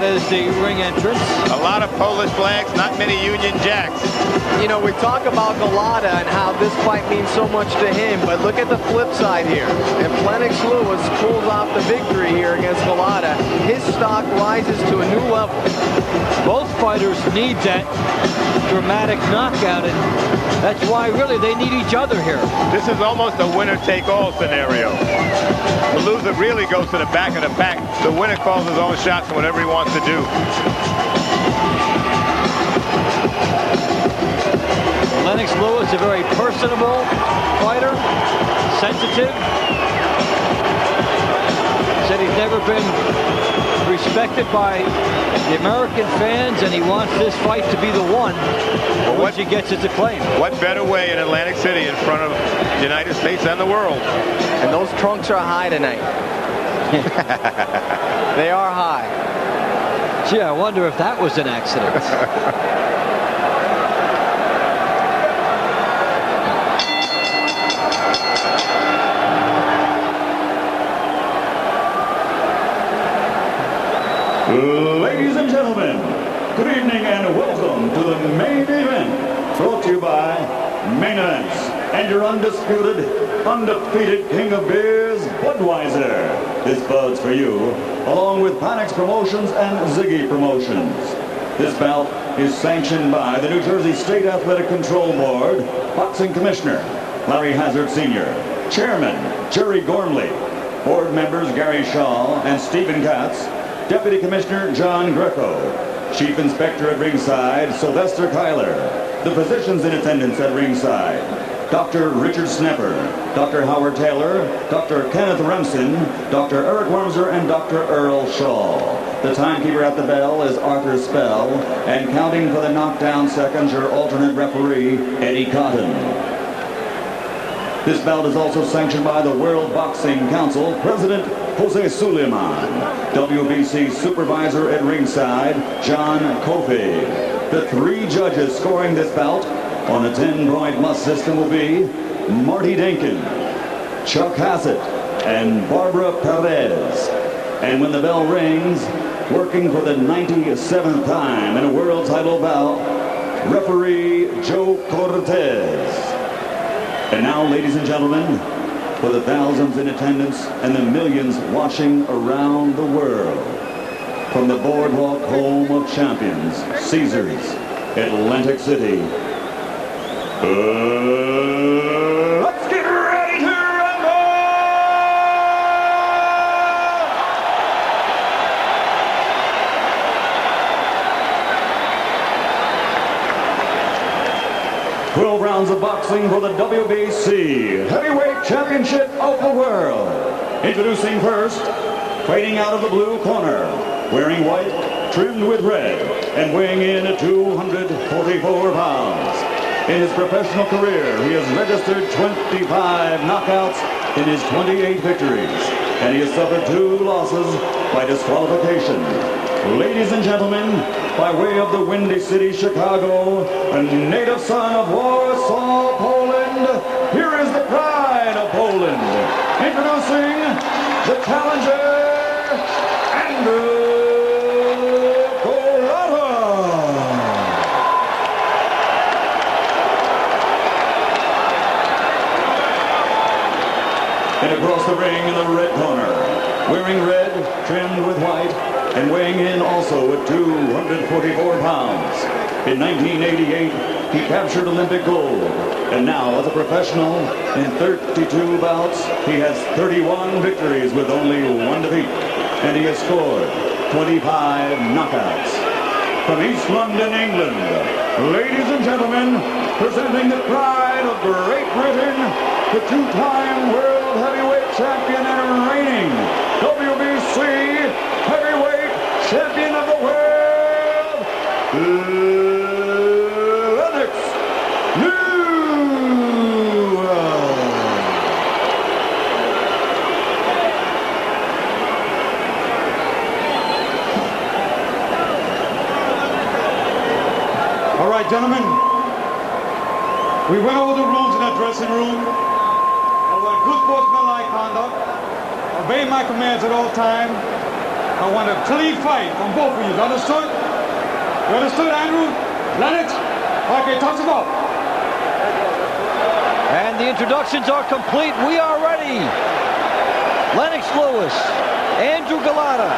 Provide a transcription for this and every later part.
That is the ring entrance. A lot of Polish flags, not many Union Jacks. You know, we talk about Golota and how this fight means so much to him, but look at the flip side here. If Lennox Liwes pulls off the victory here against Golota, his stock rises to a new level. Both fighters need that dramatic knockout, and that's why really they need each other here. This is almost a winner-take-all scenario. The loser really goes to the back of the pack. The winner calls his own shots and whatever he wants to do. Lennox Liwes, a very personable fighter, sensitive. Said he's never been respected by the American fans, and he wants this fight to be the one once he gets its acclaim. What better way in Atlantic City in front of the United States and the world? And those trunks are high tonight. They are high. Gee, I wonder if that was an accident. Ladies and gentlemen, good evening and welcome to the main event, brought to you by Main Events and your undisputed, undefeated king of beers, Budweiser. This Bud's for you, along with Panax Promotions and Ziggy Promotions. This bout is sanctioned by the New Jersey State Athletic Control Board, Boxing Commissioner Larry Hazard Sr., Chairman Jerry Gormley, Board members Gary Shaw and Stephen Katz, Deputy Commissioner John Greco, Chief Inspector at ringside Sylvester Kyler, the physicians in attendance at ringside Dr. Richard Snepper, Dr. Howard Taylor, Dr. Kenneth Remsen, Dr. Eric Wormser, and Dr. Earl Shaw. The timekeeper at the bell is Arthur Spell, and counting for the knockdown seconds, your alternate referee, Eddie Cotton. This bout is also sanctioned by the World Boxing Council, President Jose Suleiman, WBC Supervisor at ringside, John Kofi. The three judges scoring this bout on a 10-point must system will be Marty Denkin, Chuck Hassett, and Barbara Perez. And when the bell rings, working for the 97th time in a world title bout, referee Joe Cortez. And now, ladies and gentlemen, for the thousands in attendance and the millions watching around the world, from the boardwalk home of champions, Caesars, Atlantic City, let's get ready to rumble! 12 rounds of boxing for the WBC Heavyweight Championship of the World. Introducing first, fighting out of the blue corner, wearing white, trimmed with red, and weighing in at 244 pounds. In his professional career, he has registered 25 knockouts in his 28 victories, and he has suffered 2 losses by disqualification. Ladies and gentlemen, by way of the Windy City, Chicago, a native son of Warsaw, Poland, here is the pride of Poland. Introducing the challenger, Andrew Golota. And across the ring in the red corner, wearing red, trimmed with white, and weighing in also at 244 pounds. In 1988, he captured Olympic gold. And now, as a professional, in 32 bouts, he has 31 victories with only 1 defeat. And he has scored 25 knockouts. From East London, England, ladies and gentlemen, presenting the pride of Great Britain, the 2-time world heavyweight champion and reigning WBC heavyweight champion of the world, Lennox Liwes. All right, gentlemen, we went over the rules in that dressing room. I want good sportsmanlike conduct, obey my commands at all times, I want a clean fight from both of you. Understood? You understood, Andrew? Lennox? Okay, toss it up. And the introductions are complete. We are ready. Lennox Liwes, Andrew Golota.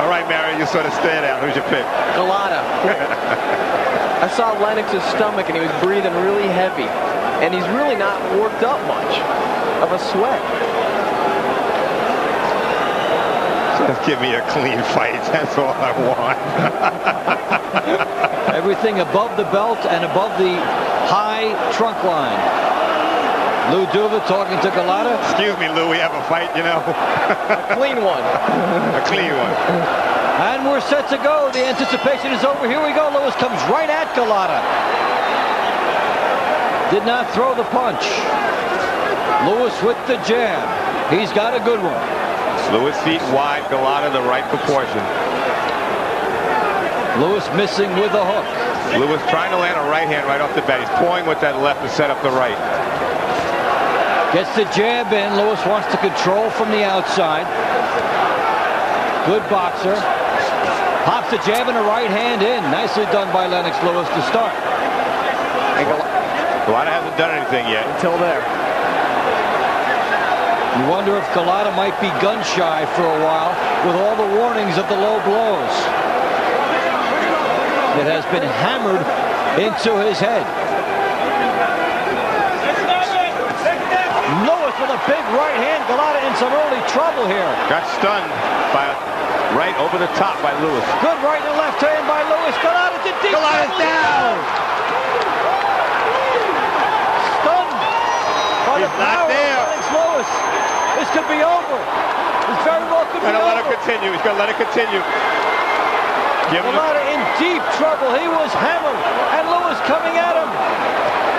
All right, Mary, you sort of stand out. Who's your pick? Golota. I saw Lennox's stomach and he was breathing really heavy. And he's really not worked up much of a sweat. Just give me a clean fight. That's all I want. Everything above the belt and above the high trunk line. Lou Duva talking to Golota. Excuse me, Lou, we have a fight, you know. A clean one. A clean one. And we're set to go. The anticipation is over. Here we go. Liwes comes right at Golota. Did not throw the punch. Liwes with the jab. He's got a good one. Liwes feet wide, Golota the right proportion. Liwes missing with a hook. Liwes trying to land a right hand right off the bat. He's pulling with that left to set up the right. Gets the jab in. Liwes wants to control from the outside. Good boxer. Pops the jab and a right hand in. Nicely done by Lennox Liwes to start. And Golota hasn't done anything yet. until there. You wonder if Golota might be gun shy for a while with all the warnings of the low blows. It has been hammered into his head. Liwes with a big right hand. Golota in some early trouble here. Got stunned by right over the top by Liwes. Good right and left hand by Liwes. Golota's in deep Golota's trouble. down. Stunned by the He's not power there. of Lennox Liwes. This could be over. This very well could be He's gonna let it over. continue. He's gonna let it continue. Give him Golota in deep trouble. He was hammered, and Liwes coming at him.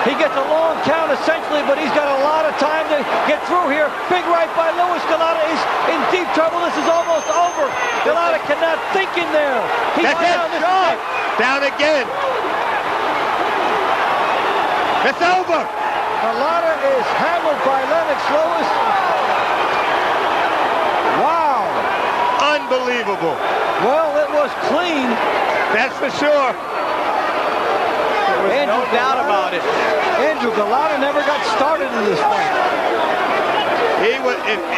He gets a long count essentially, but he's got a lot of time to get through here. Big right by Liwes. Golota is in deep trouble. This is almost over. Golota cannot think in there. He's That's it. down. This is it. Down again. It's over. Golota is hammered by Lennox Liwes. Wow. Unbelievable. Well, it was clean. That's for sure. There's no doubt about it. Andrew Golota never got started in this fight.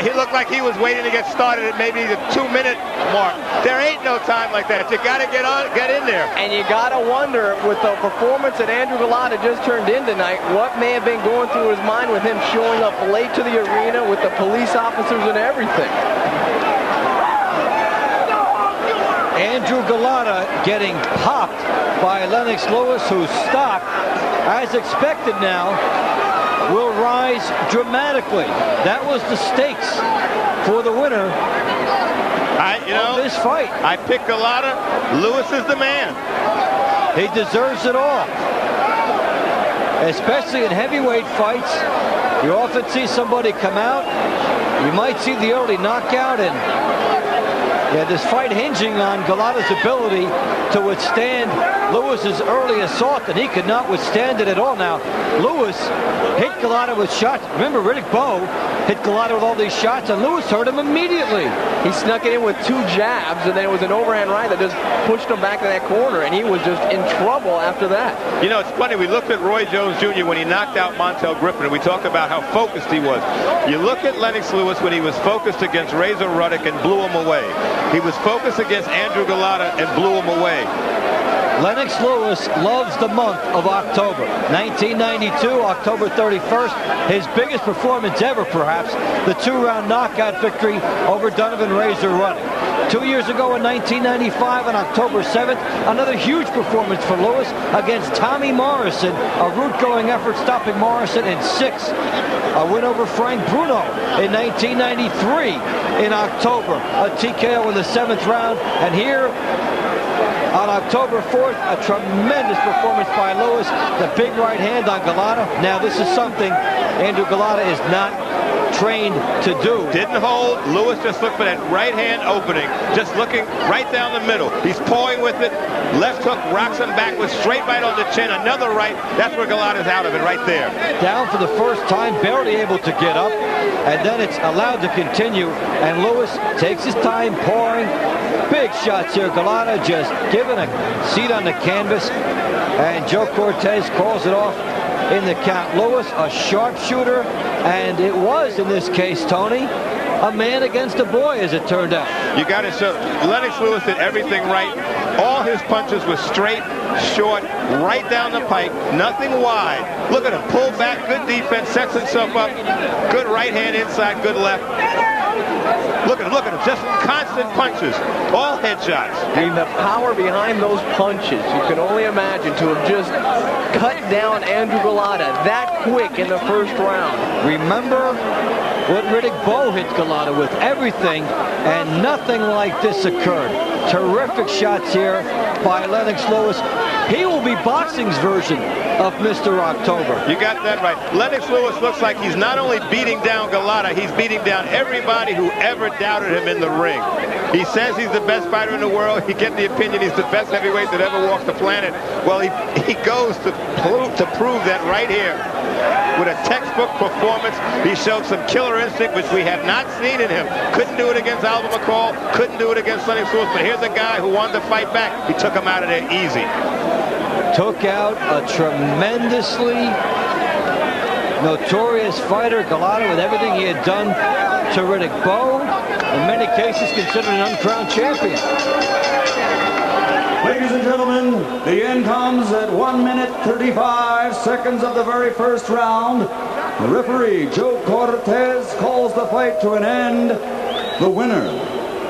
He looked like he was waiting to get started at maybe the 2-minute mark. There ain't no time like that. You got to get in there. And you got to wonder, with the performance that Andrew Golota just turned in tonight, what may have been going through his mind with him showing up late to the arena with the police officers and everything. Andrew Golota getting popped by Lennox Liwes, whose stock, as expected now, will rise dramatically. That was the stakes for the winner of this fight. I picked Golota. Liwes is the man. He deserves it all. Especially in heavyweight fights, you often see somebody come out. You might see the early knockout, and this fight hinging on Golota's ability to withstand Liwes' early assault, and he could not withstand it at all. Now, Liwes hit Golota with shots. Remember, Riddick Bowe hit Golota with all these shots, and Liwes hurt him immediately. He snuck it in with 2 jabs, and then it was an overhand right that just pushed him back to that corner, and he was just in trouble after that. You know, it's funny. We looked at Roy Jones Jr. when he knocked out Montel Griffin, and we talked about how focused he was. You look at Lennox Liwes when he was focused against Razor Ruddock and blew him away. He was focused against Andrew Golota and blew him away. Lennox Liwes loves the month of October. 1992, October 31st, his biggest performance ever, perhaps, the 2-round knockout victory over Donovan Razor Ruddock. 2 years ago in 1995, on October 7th, another huge performance for Liwes against Tommy Morrison, a route-going effort stopping Morrison in 6. A win over Frank Bruno in 1993 in October, a TKO in the 7th round, and here on October 4th, a tremendous performance by Liwes. The big right hand on Golota. Now, this is something Andrew Golota is not trained to do. Didn't hold. Liwes just looked for that right hand opening. Just looking right down the middle. He's pawing with it. Left hook rocks him back with straight right on the chin. Another right. That's where Golota's out of it right there. Down for the first time, barely able to get up. And then it's allowed to continue. And Liwes takes his time pawing. Big shots here. Golota just given a seat on the canvas. And Joe Cortez calls it off in the count. Liwes, a sharpshooter. And it was, in this case, Tony, a man against a boy, as it turned out. You got to show Lennox Liwes did everything right. All his punches were straight, short, right down the pike, nothing wide. Look at him, pull back, good defense, sets himself up. Good right hand inside, good left. Look at him, just constant punches, all headshots. And the power behind those punches, you can only imagine, to have just cut down Andrew Golota that quick in the first round. Remember what Riddick Bowe hit Golota with, everything, and nothing like this occurred. Terrific shots here by Lennox Liwes. He will be boxing's version of Mr. October. You got that right. Lennox Liwes looks like he's not only beating down Golota, he's beating down everybody who ever doubted him in the ring. He says he's the best fighter in the world. He gets the opinion he's the best heavyweight that ever walked the planet. Well, he goes to prove that right here. With a textbook performance, he showed some killer instinct, which we have not seen in him. Couldn't do it against Alvin McCall, couldn't do it against Lennox Liwes, but here's a guy who wanted to fight back. He took him out of there easy. Took out a tremendously notorious fighter, Golota, with everything he had done to Riddick Bowe. In many cases, considered an uncrowned champion. Ladies and gentlemen, the end comes at 1 minute 35 seconds of the very first round. The referee, Joe Cortez, calls the fight to an end. The winner,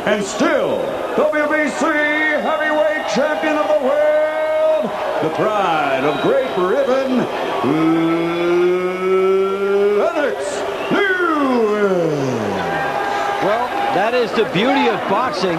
and still WBC heavyweight champion of the world, the pride of Great Britain, Lennox Liwes. Well, that is the beauty of boxing.